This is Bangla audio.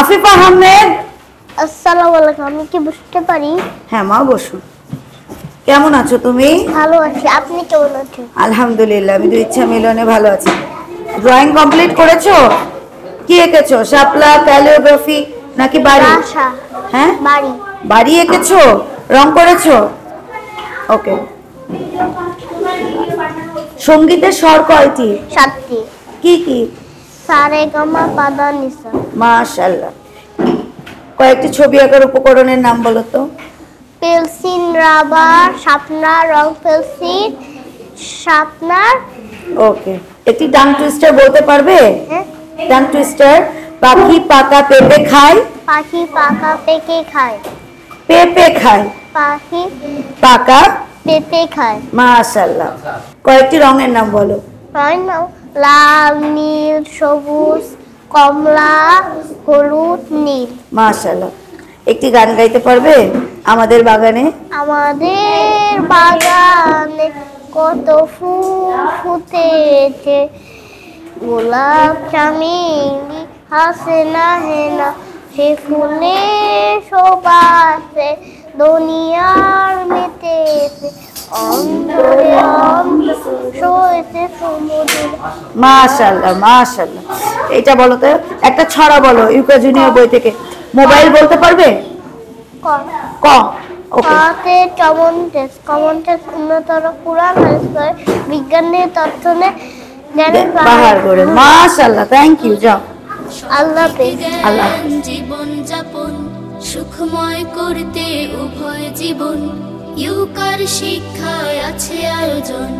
আফিফা আহমেদ। আসসালামু আলাইকুম। আমি কি বসতে পারি? হ্যাঁ মা বসুন। কেমন আছো তুমি? ভালো আছি। আপনি কেমন আছেন? আলহামদুলিল্লাহ, আমি তো ইচ্ছা মিলনে ভালো আছি। ড্রয়িং কমপ্লিট করেছো? কি এঁকেছো? শাপলা, ক্যালিওগ্রাফি নাকি বাড়ি? বাসা। হ্যাঁ বাড়ি। বাড়ি এঁকেছো? রং করেছো? ওকে। সঙ্গীতের স্বর কয়টি? 7টি। কি কি? সারে গামা পাদা নিসা। মাশাআল্লাহ। কয়েকটি ছবি আঁকার উপকরণের নাম বলো তো। পেন্সিল, রাবার, শার্পনার, রং পেন্সিল, শার্পনার। ওকে। একটি টাং টুইস্টার বলতে পারবে? হ্যাঁ। Tongue twister. পাখি পাকা পেঁপে খায়। পাখি পাকা পেঁপে খায়। পেঁপে খায়। পাখি পাকা পেঁপে খায়। মাশাআল্লাহ। কয়েকটি রঙের নাম বলো। লাল, নীল, সবুজ, কমলা, হলুদ, নীল। মাশাআল্লাহ। একটি গান গাইতে পারবে? আমাদের বাগানে। আমাদের বাগানে কত ফুল ফুটেছে, গোলাপ, চামেলি, হাসনা হেনা, সে ফুলে শোভাতে দুনিয়ার মেতেছে, অন্তরে সইছে সমুদ্র। মাশাআল্লাহ মাশাআল্লাহ। এটা বলো তো, একটা ছড়া বলো ইউকা জুনিয়র বই থেকে। মোবাইল বলতে পারবে? ক। ওকে। কতে কমন টেস্ট উন্নতর কুরআন হাদিস করে বিজ্ঞানের তথ্য জ্ঞানের বাহার করে। মাশাআল্লাহ, থ্যাংক ইউ। যাও। আল্লাহ হাফেজ। আল্লাহ। জীবন যাপন সুখময় করতে উভয় জীবন, ইউকার শিক্ষায় আছে আয়োজন।